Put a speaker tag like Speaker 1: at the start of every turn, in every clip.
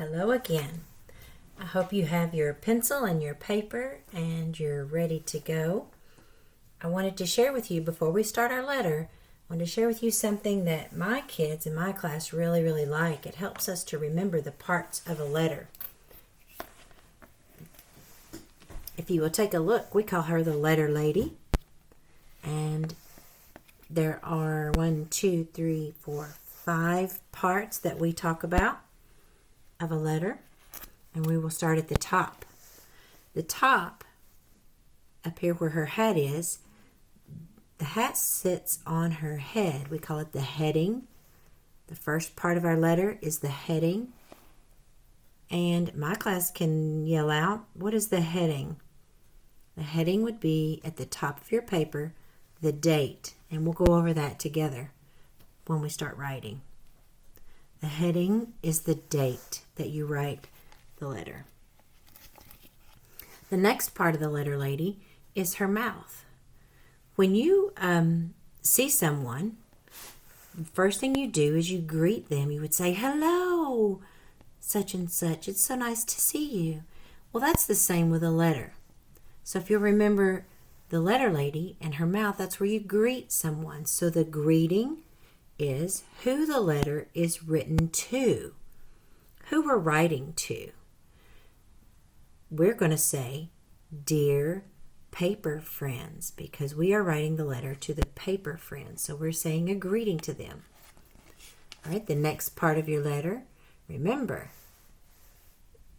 Speaker 1: Hello again. I hope you have your pencil and your paper and you're ready to go. I wanted to share with you before we start our letter, I wanted to share with you something that my kids in my class really like. It helps us to remember the parts of a letter. If you will take a look, we call her the letter lady. And there are 5 parts that we talk about of a letter, and we will start at the top. The top, up here where her hat is, the hat sits on her head. We call it the heading. The first part of our letter is the heading. And my class can yell out, what is the heading? The heading would be at the top of your paper, the date, and we'll go over that together when we start writing. The heading is the date that you write the letter. The next part of the letter lady is her mouth. When you see someone, the first thing you do is you greet them. You would say, hello, such and such. It's so nice to see you. Well, that's the same with a letter. So if you'll remember the letter lady and her mouth, that's where you greet someone. So the greeting is who the letter is written to, who we're writing to. We're going to say, dear paper friends, because we are writing the letter to the paper friends. So we're saying a greeting to them. All right, the next part of your letter, remember,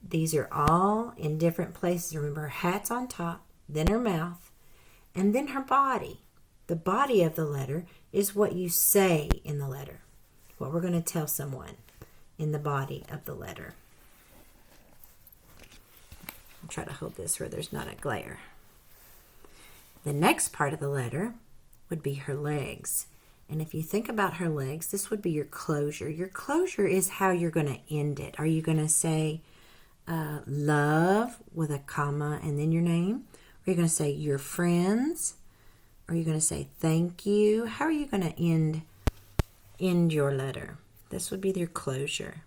Speaker 1: these are all in different places. Remember, her hat's on top, then her mouth, and then her body. The body of the letter is what you say in the letter, what we're going to tell someone in the body of the letter. I'll try to hold this where there's not a glare. The next part of the letter would be her legs. And if you think about her legs, this would be your closure. Your closure is how you're going to end it. Are you going to say love with a comma and then your name? Or are you going to say your friends? Or are you going to say thank you? How are you going to end your letter? This would be your closure.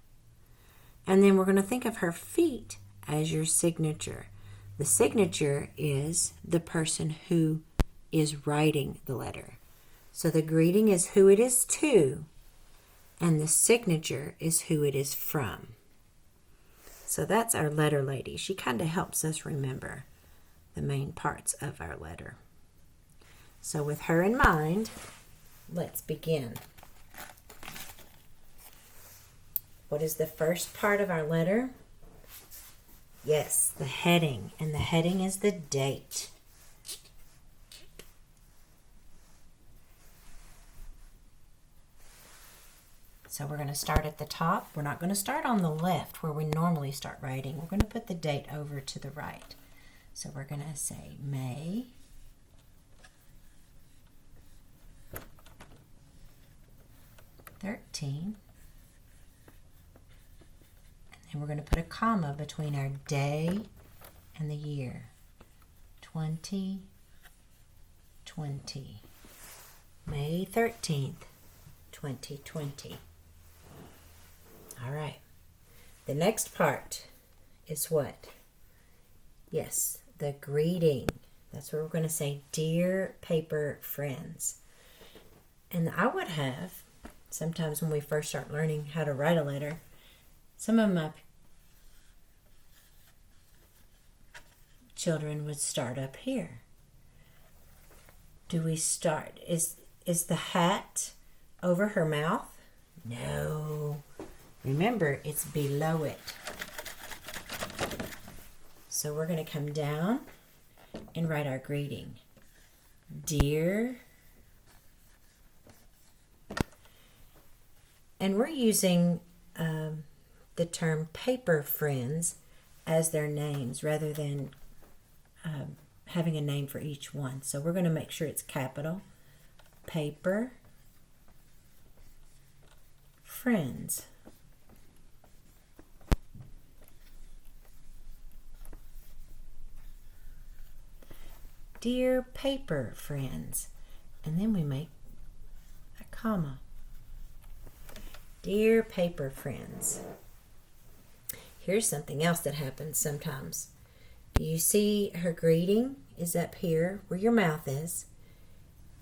Speaker 1: And then we're going to think of her feet as your signature. The signature is the person who is writing the letter. So the greeting is who it is to, and the signature is who it is from. So that's our letter lady. She kind of helps us remember the main parts of our letter. So with her in mind, let's begin. What is the first part of our letter? Yes, the heading. And the heading is the date. So we're going to start at the top. We're not going to start on the left where we normally start writing. We're going to put the date over to the right. So we're going to say May 13. And then we're going to put a comma between our day and the year. 2020. May 13th, 2020. All right. The next part is what? Yes, the greeting. That's where we're going to say, dear paper friends. And I would have, sometimes when we first start learning how to write a letter, some of my children would start up here. Do we start? Is the hat over her mouth? No. Remember, it's below it. So we're going to come down and write our greeting. Dear. And we're using the term paper friends as their names rather than having a name for each one. So we're going to make sure it's capital. Paper friends. Dear paper friends. And then we make a comma. Dear paper friends. Here's something else that happens sometimes. Do you see her greeting is up here where your mouth is,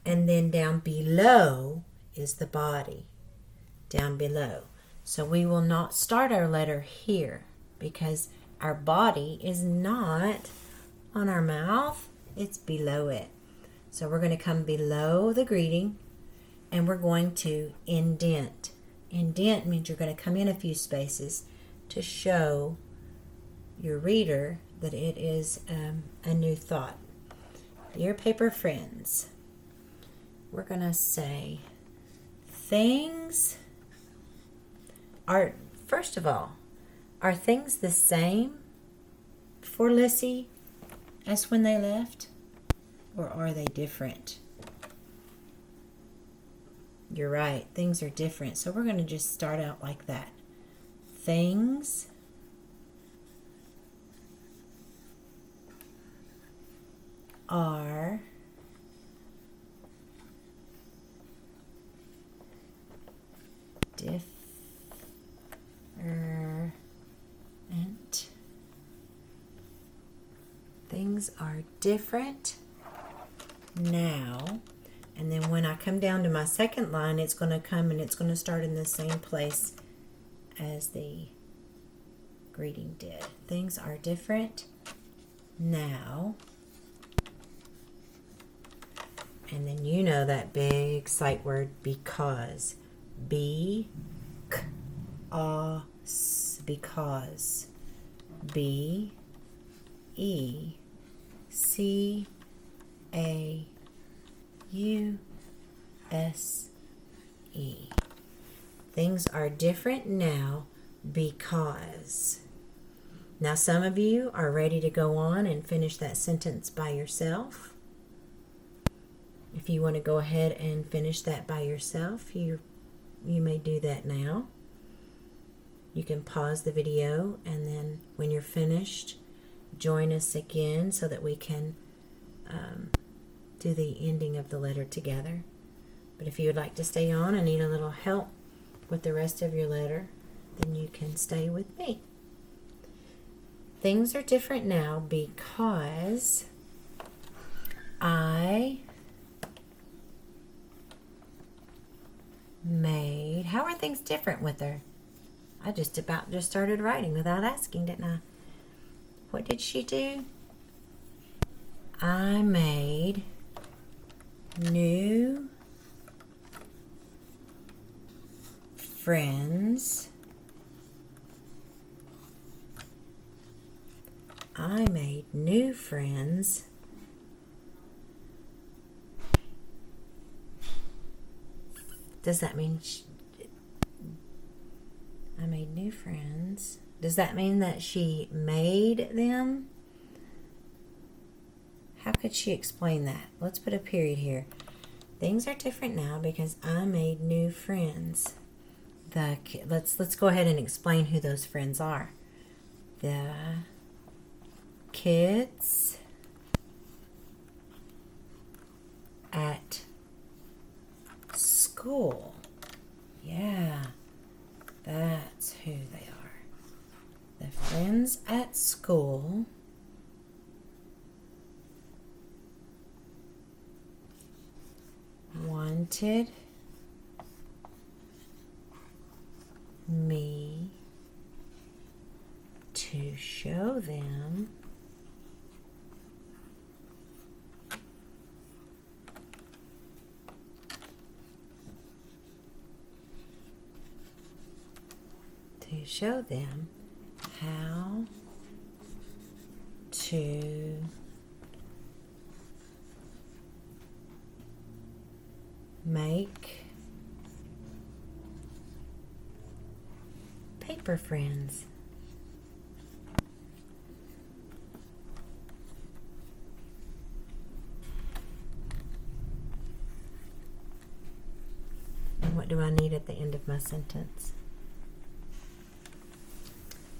Speaker 1: and then down below is the body, down below. So we will not start our letter here because our body is not on our mouth, it's below it. So we're going to come below the greeting and we're going to indent. Indent means you're going to come in a few spaces to show your reader that it is a new thought. Dear paper friends, we're going to say things are, first of all, are things the same for Lissy as when they left, or are they different? You're right, things are different. So we're going to just start out like that. Things are different Things are different now. And then when I come down to my second line, it's going to come and it's going to start in the same place as the greeting did. Things are different now. And then you know that big sight word because. Because. B-E-C-A-U-S-E. Things are different now because. Now some of you are ready to go on and finish that sentence by yourself. If you want to go ahead and finish that by yourself, you may do that now. You can pause the video and then when you're finished, join us again so that we can do the ending of the letter together. But if you would like to stay on and need a little help with the rest of your letter, then you can stay with me. Things are different now because I made. How are things different with her? I just started writing without asking, didn't I? What did she do? I made new friends. I made new friends. Does that mean I made new friends? Does that mean that she made them? How could she explain that? Let's put a period here. Things are different now because I made new friends. Let's go ahead and explain who those friends are. The kids at school. Yeah, that's who they are. The friends at school wanted me to show them how to make paper friends. And what do I need at the end of my sentence?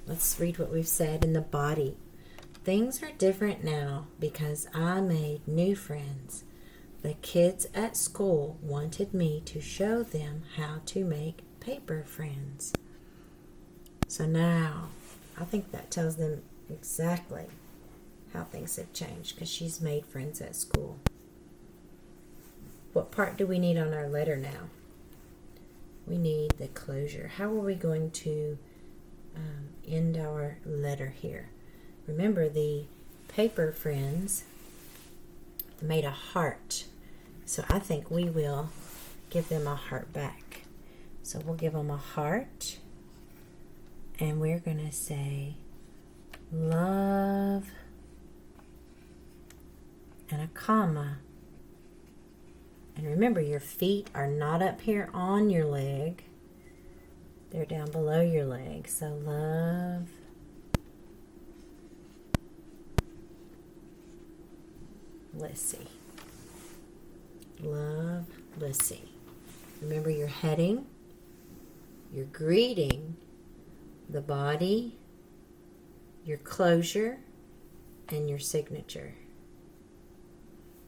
Speaker 1: Let's read what we've said in the body. Things are different now because I made new friends. The kids at school wanted me to show them how to make paper friends. So now I think that tells them exactly how things have changed because she's made friends at school. What part do we need on our letter now? We need the closure. How are we going to end our letter here? Remember, the paper friends made a heart. So I think we will give them a heart back. So we'll give them a heart. And we're going to say love and a comma. And remember, your feet are not up here on your leg. They're down below your leg. So love Lissy. Love Lissy. Remember your heading, your greeting, the body, your closure, and your signature.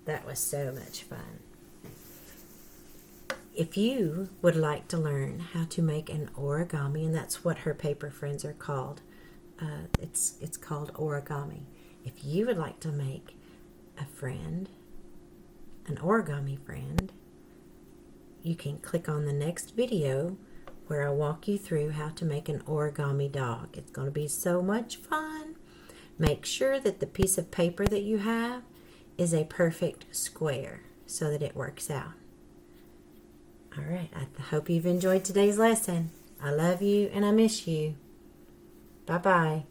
Speaker 1: That was so much fun. If you would like to learn how to make an origami, and that's what her paper friends are called, it's called origami. If you would like to make a friend, an origami friend, you can click on the next video where I walk you through how to make an origami dog. It's going to be so much fun. Make sure that the piece of paper that you have is a perfect square so that it works out. All right, I hope you've enjoyed today's lesson. I love you and I miss you. Bye-bye.